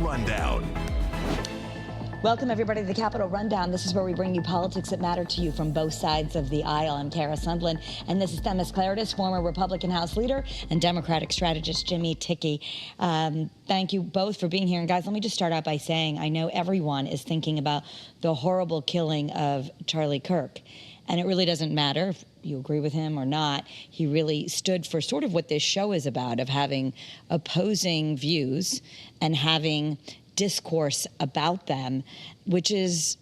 Rundown. Welcome, everybody, to the Capitol Rundown. This is where we bring you politics that matter to you from both sides of the aisle. I'm Kara Sundlun, and this is Themis, Klarides, former Republican House leader, and Democratic strategist Jimmy Tickey. Thank you both for being here. And guys, let me just start out by saying I know everyone is thinking about the horrible killing of Charlie Kirk. And it really doesn't matter if you agree with him or not. He really stood for sort of what this show is about, of having opposing views and having discourse about them, which is,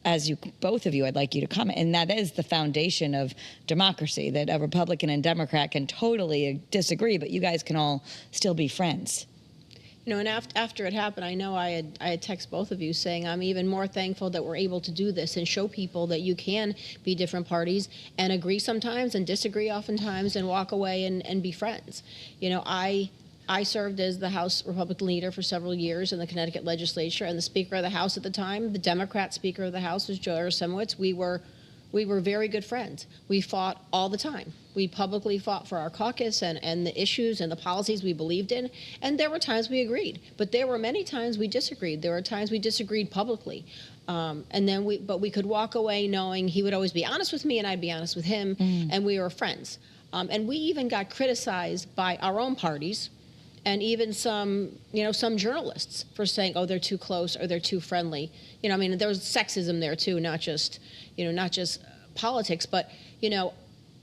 as you both of you, I'd like you to comment, and that is the foundation of democracy, that a Republican and Democrat can totally disagree, but you guys can all still be friends. You know, and after it happened, I know I had texted both of you saying I'm even more thankful that we're able to do this and show people that you can be different parties and agree sometimes and disagree oftentimes and walk away and be friends. You know, I served as the House Republican leader for several years in the Connecticut legislature, and the Speaker of the House at the time, the Democrat Speaker of the House, was Joe Simowitz. We were very good friends. We fought all the time. We publicly fought for our caucus and the issues and the policies we believed in, and there were times we agreed, but there were many times we disagreed. There were times we disagreed publicly, but we could walk away knowing he would always be honest with me and I'd be honest with him, and we were friends. And we even got criticized by our own parties, and even some journalists for saying, oh, they're too close or they're too friendly. You know, I mean, there was sexism there too, not just politics, but, you know,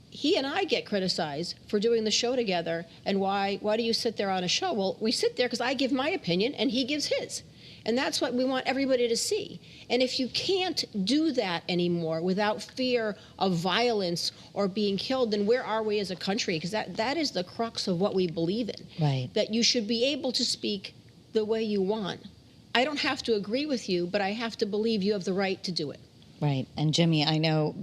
he and I get criticized for doing the show together. And why do you sit there on a show? Well, we sit there because I give my opinion and he gives his. And that's what we want everybody to see. And if you can't do that anymore without fear of violence or being killed, then where are we as a country? Because that is the crux of what we believe in. Right. That you should be able to speak the way you want. I don't have to agree with you, but I have to believe you have the right to do it. Right. And Jimmy, I know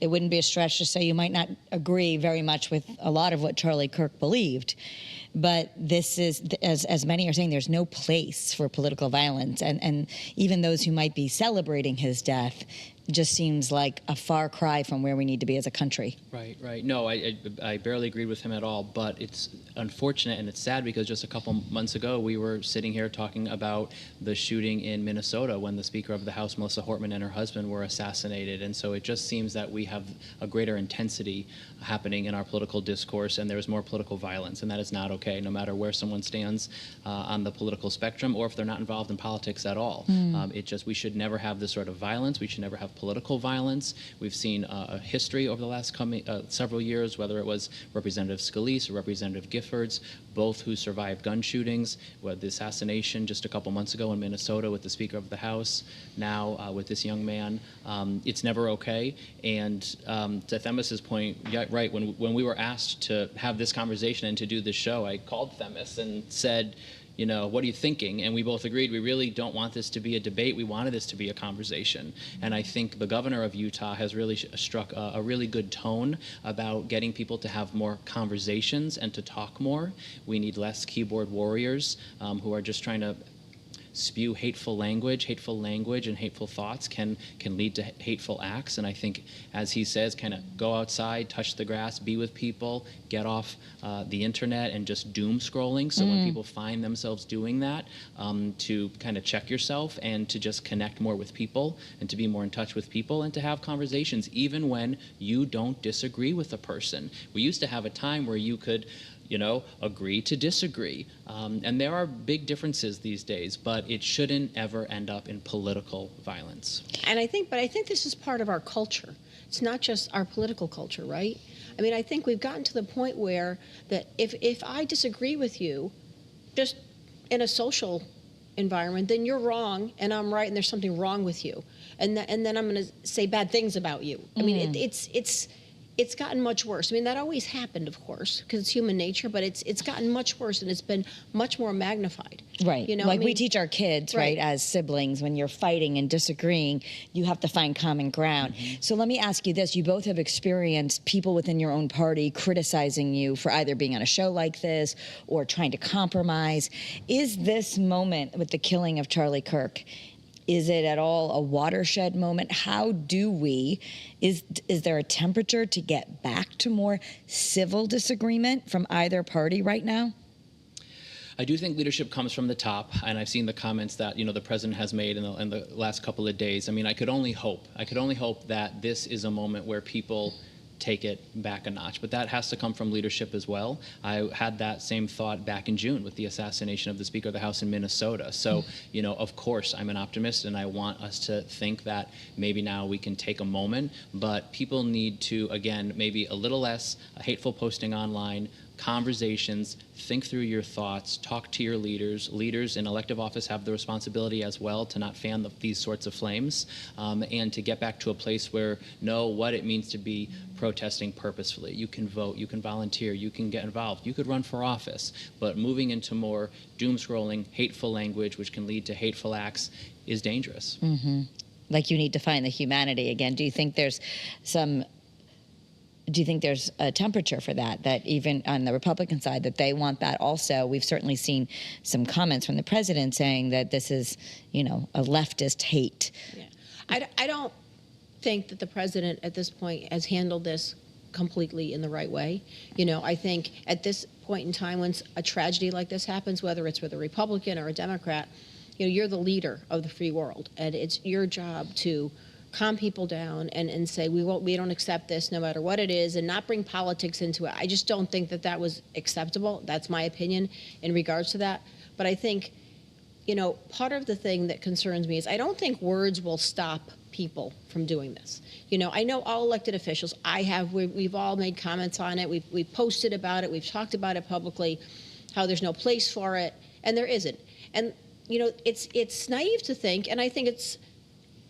it wouldn't be a stretch to say you might not agree very much with a lot of what Charlie Kirk believed. But this is, as many are saying, there's no place for political violence. And even those who might be celebrating his death just seems like a far cry from where we need to be as a country. Right. No, I barely agreed with him at all, but it's unfortunate and it's sad because just a couple months ago we were sitting here talking about the shooting in Minnesota when the Speaker of the House, Melissa Hortman, and her husband were assassinated. And so it just seems that we have a greater intensity happening in our political discourse, and there's more political violence, and that is not okay, no matter where someone stands on the political spectrum or if they're not involved in politics at all. We should never have this sort of violence. We should never have political violence. We've seen a history over the last several years, whether it was Representative Scalise or Representative Giffords, both who survived gun shootings, with the assassination just a couple months ago in Minnesota with the Speaker of the House, now with this young man. It's never okay. And to Themis's point, yeah, right, when we were asked to have this conversation and to do this show, I called Themis and said, you know, what are you thinking? And we both agreed we really don't want this to be a debate. We wanted this to be a conversation. And I think the governor of Utah has really struck a really good tone about getting people to have more conversations and to talk more. We need less keyboard warriors who are just trying to spew hateful language and hateful thoughts can lead to hateful acts. And I think, as he says, kind of go outside, touch the grass, be with people, get off the internet and just doom scrolling. So when people find themselves doing that, to kind of check yourself and to just connect more with people and to be more in touch with people and to have conversations even when you don't disagree with a person. We used to have a time where you could agree to disagree. And there are big differences these days, but it shouldn't ever end up in political violence. And I think this is part of our culture. It's not just our political culture, right? I mean, I think we've gotten to the point where that if I disagree with you, just in a social environment, then you're wrong and I'm right and there's something wrong with you. And then I'm going to say bad things about you. I mean, it's gotten much worse. I mean, that always happened, of course, because it's human nature, but it's gotten much worse and it's been much more magnified. Right. You know, like we teach our kids, right, as siblings, when you're fighting and disagreeing, you have to find common ground. So let me ask you this. You both have experienced people within your own party criticizing you for either being on a show like this or trying to compromise. Is this moment with the killing of Charlie Kirk, is it at all a watershed moment? How do we, is there a temperature to get back to more civil disagreement from either party right now? I do think leadership comes from the top, and I've seen the comments that the president has made in the last couple of days. I mean, I could only hope that this is a moment where people take it back a notch, but that has to come from leadership as well. I had that same thought back in June with the assassination of the Speaker of the House in Minnesota. So, of course, I'm an optimist, and I want us to think that maybe now we can take a moment, but people need to, again, maybe a little less hateful posting online, conversations, think through your thoughts, talk to your leaders. Leaders in elective office have the responsibility as well to not fan these sorts of flames, and to get back to a place where know what it means to be protesting purposefully. You can vote, you can volunteer, you can get involved, you could run for office, but moving into more doom scrolling, hateful language, which can lead to hateful acts, is dangerous. Mm-hmm. Like, you need to find the humanity again. Do you think there's a temperature for that even on the Republican side, that they want that also? We've certainly seen some comments from the president saying that this is, a leftist hate. Yeah. I don't think that the president at this point has handled this completely in the right way. I think at this point in time, when a tragedy like this happens, whether it's with a Republican or a Democrat, you're the leader of the free world, and it's your job to calm people down and say, we don't accept this no matter what it is, and not bring politics into it. I just don't think that was acceptable. That's my opinion in regards to that. But I think, part of the thing that concerns me is I don't think words will stop people from doing this. I know all elected officials, we've all made comments on it, we've posted about it, we've talked about it publicly, how there's no place for it, and there isn't. And, it's naive to think, and I think it's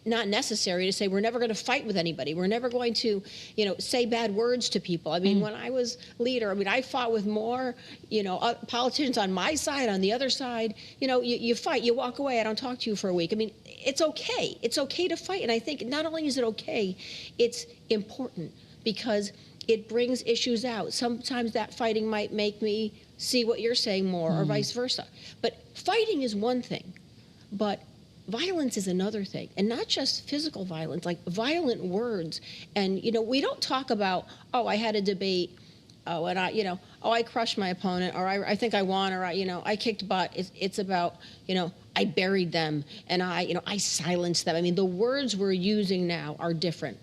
not necessary to say we're never going to fight with anybody. We're never going to, say bad words to people. I mean, when I was leader, I fought with more, politicians on my side, on the other side. You fight, you walk away. I don't talk to you for a week. I mean, it's okay. It's okay to fight. And I think not only is it okay, it's important because it brings issues out. Sometimes that fighting might make me see what you're saying more, or vice versa. But fighting is one thing, but violence is another thing, and not just physical violence, like violent words. And, we don't talk about, I had a debate, and I crushed my opponent, or I think I won, or I kicked butt. It's about, I buried them, and I silenced them. I mean, the words we're using now are different,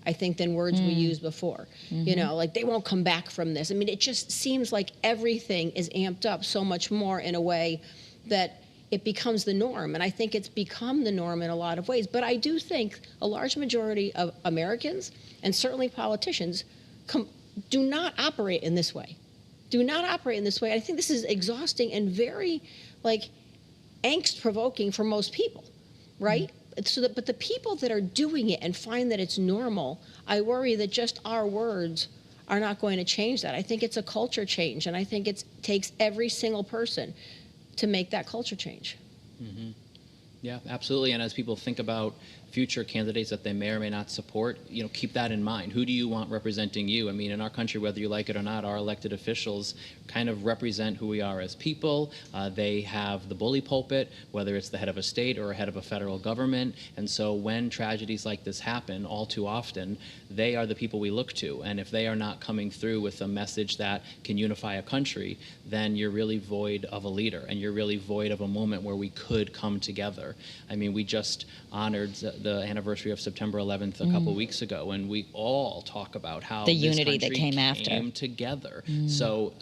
I think, than words we used before. Like, they won't come back from this. I mean, it just seems like everything is amped up so much more in a way that it becomes the norm. And I think it's become the norm in a lot of ways. But I do think a large majority of Americans, and certainly politicians, do not operate in this way. Do not operate in this way. I think this is exhausting and very, angst-provoking for most people, right? But the people that are doing it and find that it's normal, I worry that just our words are not going to change that. I think it's a culture change, and I think it takes every single person to make that culture change. Mm-hmm. Yeah, absolutely. And as people think about future candidates that they may or may not support, keep that in mind. Who do you want representing you? I mean, in our country, whether you like it or not, our elected officials kind of represent who we are as people. They have the bully pulpit, whether it's the head of a state or a head of a federal government. And so when tragedies like this happen, all too often, they are the people we look to. And if they are not coming through with a message that can unify a country, then you're really void of a leader, and you're really void of a moment where we could come together. I mean, we just honored the anniversary of September 11th a couple weeks ago, and we all talk about how the unity that came together. So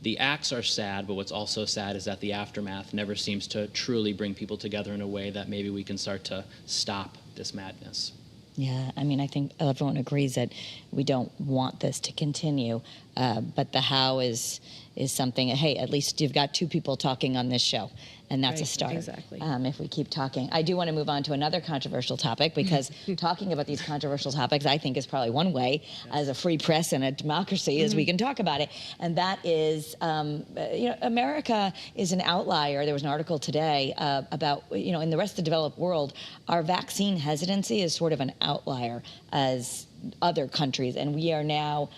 the acts are sad, but what's also sad is that the aftermath never seems to truly bring people together in a way that maybe we can start to stop this madness. Yeah, I mean, I think everyone agrees that we don't want this to continue, but the how is something. Hey, at least you've got two people talking on this show, and that's right, a start. Exactly. If we keep talking, I do want to move on to another controversial topic, because talking about these controversial topics, I think, is probably one way, as a free press and a democracy, as we can talk about it, and that is, America is an outlier. There was an article today about, in the rest of the developed world, our vaccine hesitancy is sort of an outlier as other countries, and we are now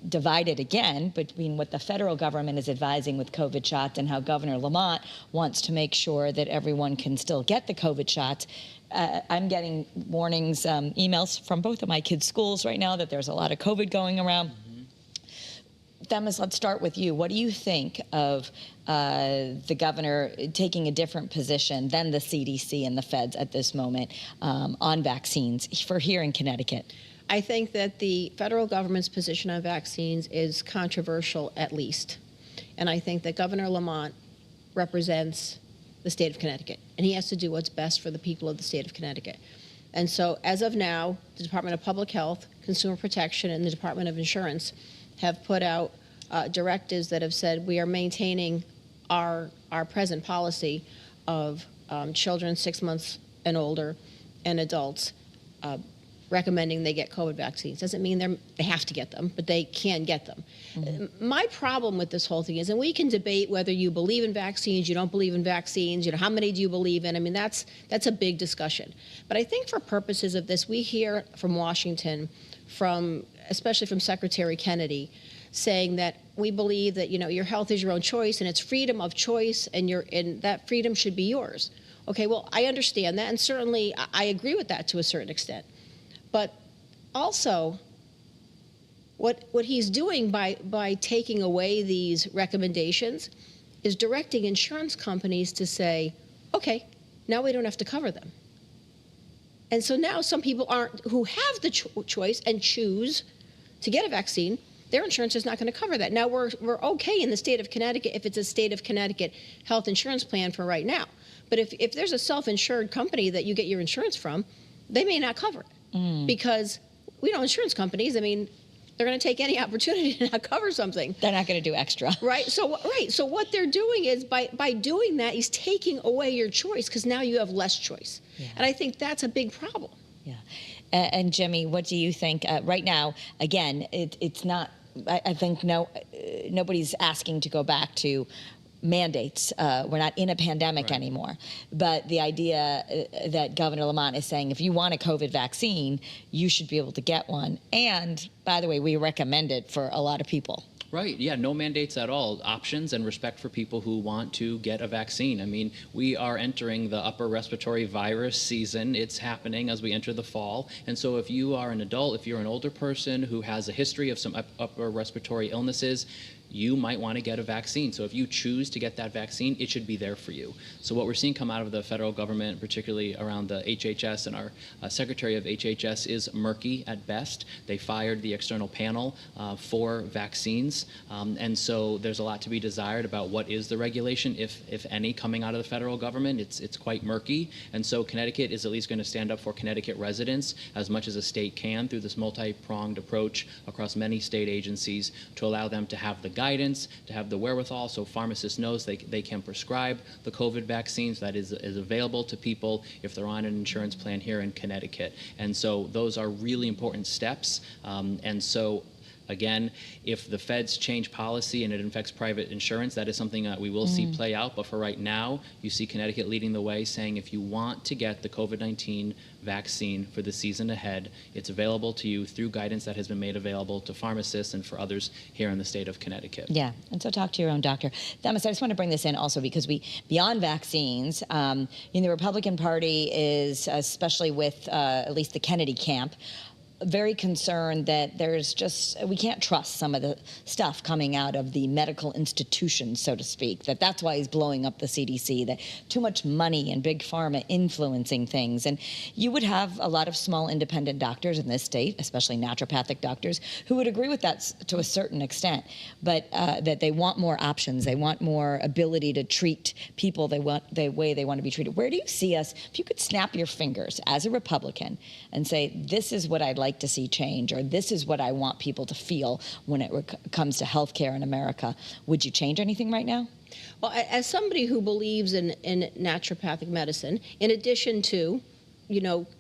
divided again between what the federal government is advising with COVID shots and how Governor Lamont wants to make sure that everyone can still get the COVID shots. I'm getting warnings, emails from both of my kids' schools right now that there's a lot of COVID going around. Themis, let's start with you. What do you think of the governor taking a different position than the CDC and the feds at this moment on vaccines for here in Connecticut? I think that the federal government's position on vaccines is controversial, at least. And I think that Governor Lamont represents the state of Connecticut, and he has to do what's best for the people of the state of Connecticut. And so as of now, the Department of Public Health, Consumer Protection, and the Department of Insurance have put out directives that have said we are maintaining our present policy of children 6 months and older and adults recommending they get COVID vaccines. Doesn't mean they have to get them, but they can get them. Mm-hmm. My problem with this whole thing is, and we can debate whether you believe in vaccines, you don't believe in vaccines, how many do you believe in? I mean, that's a big discussion. But I think for purposes of this, we hear from Washington, especially from Secretary Kennedy, saying that we believe that, your health is your own choice and it's freedom of choice and that freedom should be yours. Okay, well, I understand that, and certainly I agree with that to a certain extent. But also, what he's doing by taking away these recommendations is directing insurance companies to say, okay, now we don't have to cover them. And so now some people who have the choice and choose to get a vaccine, their insurance is not going to cover that. Now we're okay in the state of Connecticut if it's a state of Connecticut health insurance plan for right now. But if there's a self-insured company that you get your insurance from, they may not cover it. Because insurance companies, they're going to take any opportunity to not cover something. They're not going to do extra. Right. So what they're doing is by doing that, he's taking away your choice because now you have less choice. Yeah. And I think that's a big problem. Yeah. And Jimmy, what do you think? Right now, again, it's not, I think nobody's asking to go back to mandates. We're not in a pandemic anymore. But the idea that Governor Lamont is saying, if you want a COVID vaccine, you should be able to get one. And by the way, we recommend it for a lot of people. Right. Yeah. No mandates at all. Options and respect for people who want to get a vaccine. We are entering the upper respiratory virus season. It's happening as we enter the fall. And so if you are an adult, if you're an older person who has a history of some upper respiratory illnesses, you might want to get a vaccine. So if you choose to get that vaccine, it should be there for you. So what we're seeing come out of the federal government, particularly around the HHS, and our Secretary of HHS is murky at best. They fired the external panel for vaccines. And so there's a lot to be desired about what is the regulation, if any, coming out of the federal government. It's quite murky. And so Connecticut is at least going to stand up for Connecticut residents as much as a state can through this multi-pronged approach across many state agencies to allow them to have the guidance, to have the wherewithal, so pharmacists knows they can prescribe the COVID vaccines that is available to people if they're on an insurance plan here in Connecticut. And so those are really important steps. And so again, if the feds change policy and it affects private insurance, that is something that we will see play out. But for right now, you see Connecticut leading the way, saying if you want to get the COVID-19 vaccine for the season ahead, it's available to you through guidance that has been made available to pharmacists and for others here in the state of Connecticut. Yeah, and so talk to your own doctor. Themis, I just want to bring this in also because beyond vaccines, the Republican Party is, especially with at least the Kennedy camp, very concerned that we can't trust some of the stuff coming out of the medical institutions, so to speak, that's why he's blowing up the CDC, that too much money and big pharma influencing things. And you would have a lot of small independent doctors in this state, especially naturopathic doctors, who would agree with that to a certain extent, but that they want more options, they want more ability to treat people the way they want to be treated. Where do you see us, if you could snap your fingers as a Republican and say, this is what I'd like to see change, or this is what I want people to feel when it comes to healthcare in America, would you change anything right now? Well, as somebody who believes in naturopathic medicine, in addition to,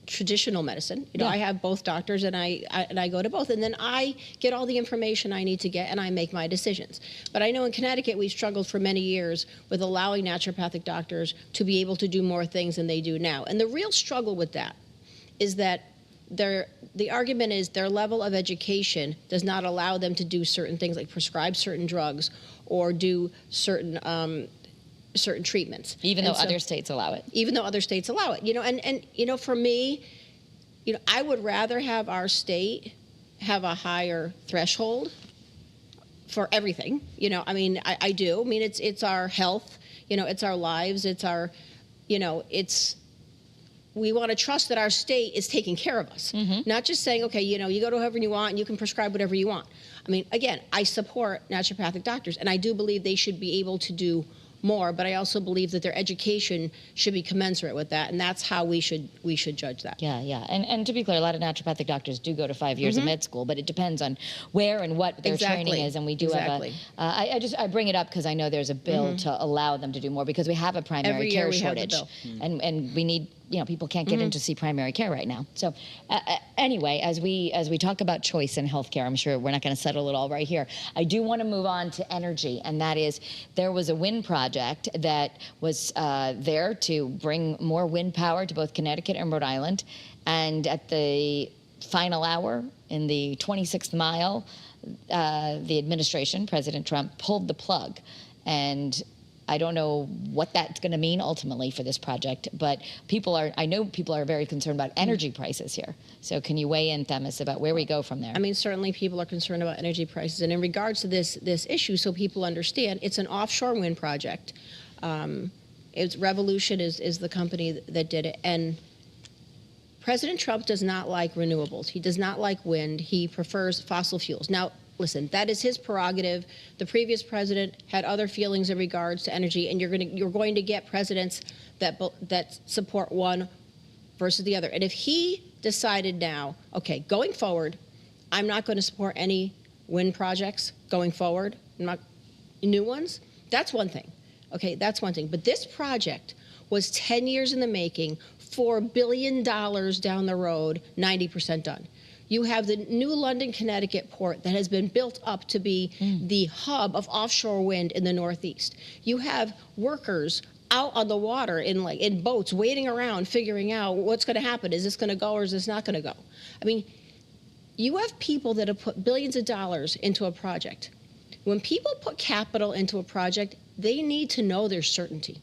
traditional medicine, I have both doctors and I go to both, and then I get all the information I need to get and I make my decisions. But I know in Connecticut we've struggled for many years with allowing naturopathic doctors to be able to do more things than they do now. And the real struggle with that is that the argument is their level of education does not allow them to do certain things like prescribe certain drugs or do certain treatments. Even though other states allow it. Even though other states allow it. And for me, I would rather have our state have a higher threshold for everything. I mean, I do. I mean, it's our health. It's our lives. It's our, we want to trust that our state is taking care of us, not just saying, okay, you go to whoever you want and you can prescribe whatever you want. I mean, again, I support naturopathic doctors, and I do believe they should be able to do more, but I also believe that their education should be commensurate with that, and that's how we should judge that. Yeah. And to be clear, a lot of naturopathic doctors do go to 5 years of med school, but it depends on where and what their training is, and we do have a. I bring it up because I know there's a bill to allow them to do more because we have a primary care shortage, and we need. People can't get in to see primary care right now. So anyway, as we talk about choice in healthcare, I'm sure we're not going to settle it all right here. I do want to move on to energy, and that is there was a wind project that was there to bring more wind power to both Connecticut and Rhode Island. And at the final hour, in the 26th mile, the administration, President Trump, pulled the plug. And I don't know what that's going to mean ultimately for this project, but I know people are very concerned about energy prices here. So can you weigh in, Themis, about where we go from there? I mean, certainly people are concerned about energy prices. And in regards to this issue, so people understand, it's an offshore wind project. Revolution is the company that did it. And President Trump does not like renewables. He does not like wind. He prefers fossil fuels. Now, listen, that is his prerogative. The previous president had other feelings in regards to energy, and you're going to get presidents that support one versus the other. And if he decided now, okay, going forward, I'm not going to support any wind projects going forward, not new ones, that's one thing. Okay, that's one thing. But this project was 10 years in the making, $4 billion down the road, 90% done. You have the new London, Connecticut port that has been built up to be the hub of offshore wind in the Northeast. You have workers out on the water in boats waiting around figuring out what's going to happen. Is this going to go or is this not going to go? I mean, you have people that have put billions of dollars into a project. When people put capital into a project, they need to know there's certainty.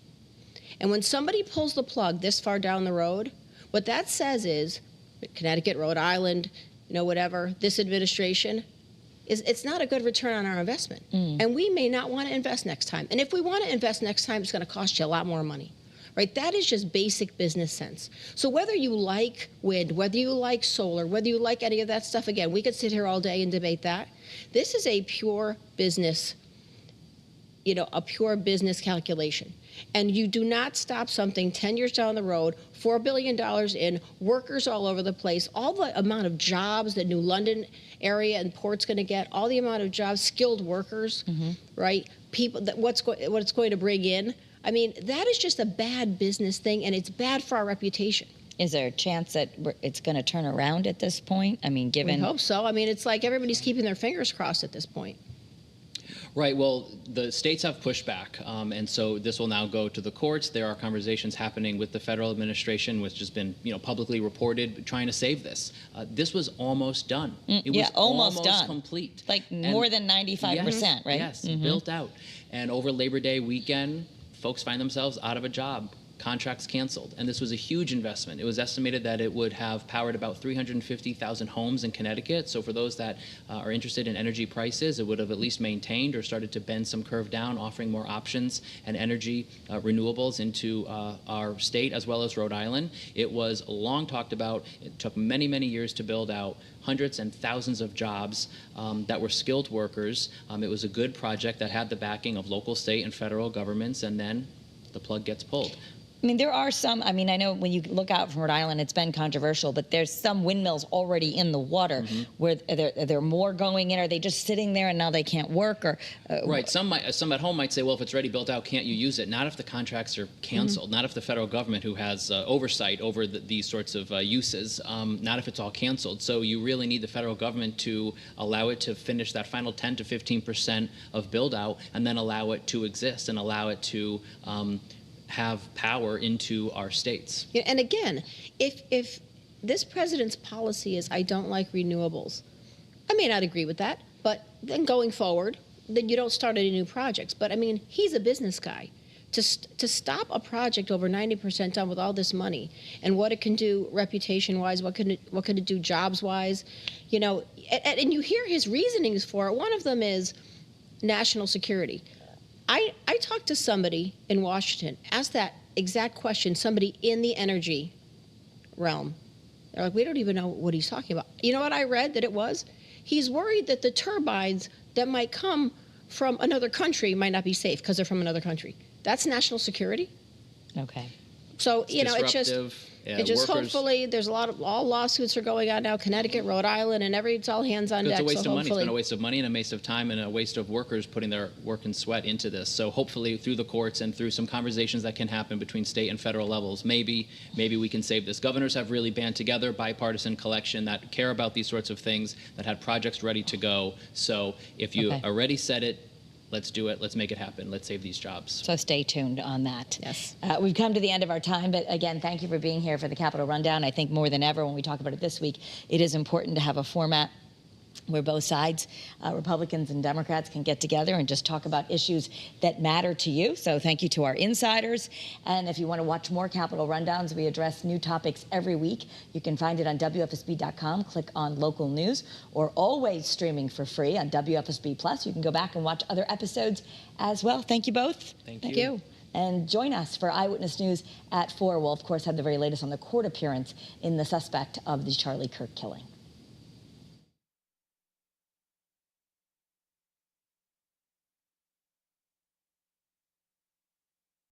And when somebody pulls the plug this far down the road, what that says is Connecticut, Rhode Island, whatever, this administration, it's not a good return on our investment. And we may not want to invest next time. And if we want to invest next time, it's going to cost you a lot more money, right? That is just basic business sense. So whether you like wind, whether you like solar, whether you like any of that stuff, again, we could sit here all day and debate that. This is a pure business, a pure business calculation. And you do not stop something 10 years down the road, $4 billion in, workers all over the place, all the amount of jobs that New London area and port's going to get, all the amount of jobs, skilled workers, right? People, what it's going to bring in. I mean, that is just a bad business thing, and it's bad for our reputation. Is there a chance that it's going to turn around at this point? I mean, given... We hope so. I mean, it's like everybody's keeping their fingers crossed at this point. Right. Well, the states have pushed back, and so this will now go to the courts. There are conversations happening with the federal administration, which has been, publicly reported, trying to save this. This was almost done. It was almost done, complete, like more than 95%, right? Yes, built out. And over Labor Day weekend, folks find themselves out of a job. Contracts canceled, and this was a huge investment. It was estimated that it would have powered about 350,000 homes in Connecticut. So for those that are interested in energy prices, it would have at least maintained or started to bend some curve down, offering more options and energy renewables into our state as well as Rhode Island. It was long talked about. It took many, many years to build out. Hundreds and thousands of jobs that were skilled workers. It was a good project that had the backing of local, state, and federal governments, and then the plug gets pulled. I mean, there are some, I know when you look out from Rhode Island, it's been controversial, but there's some windmills already in the water. Where are there more going in? Are they just sitting there and now they can't work? Or right. Some at home might say, well, if it's already built out, can't you use it? Not if the contracts are canceled. Not if the federal government, who has oversight over these sorts of uses, not if it's all canceled. So you really need the federal government to allow it to finish that final 10 to 15% of build out, and then allow it to exist and allow it to have power into our states. Yeah, and again, if this president's policy is I don't like renewables, I may not agree with that, but then going forward, then you don't start any new projects. But I mean, he's a business guy. To stop a project over 90% done with all this money and what it can do reputation-wise, what could it do jobs-wise, and you hear his reasonings for it. One of them is, national security. I talked to somebody in Washington, asked that exact question, somebody in the energy realm. They're like, we don't even know what he's talking about. You know what I read that it was? He's worried that the turbines that might come from another country might not be safe because they're from another country. That's national security. Okay. So, It's you know, disruptive. Yeah, it just workers- hopefully there's all lawsuits are going on now, Connecticut, Rhode Island, and it's all hands on deck. It's a waste so of money. It's hopefully- been a waste of money and a waste of time and a waste of workers putting their work and sweat into this. So hopefully through the courts and through some conversations that can happen between state and federal levels, maybe we can save this. Governors have really band together, bipartisan collection that care about these sorts of things, that had projects ready to go. So if you already said it, let's do it. Let's make it happen. Let's save these jobs. So stay tuned on that. Yes. We've come to the end of our time, but again, thank you for being here for the Capitol Rundown. I think more than ever when we talk about it this week, it is important to have a format where both sides, Republicans and Democrats, can get together and just talk about issues that matter to you. So thank you to our insiders. And if you want to watch more Capitol Rundowns, we address new topics every week. You can find it on WFSB.com. Click on local news, or always streaming for free on WFSB Plus. You can go back and watch other episodes as well. Thank you both. Thank you. And join us for Eyewitness News at 4. We'll, of course, have the very latest on the court appearance in the suspect of the Charlie Kirk killing.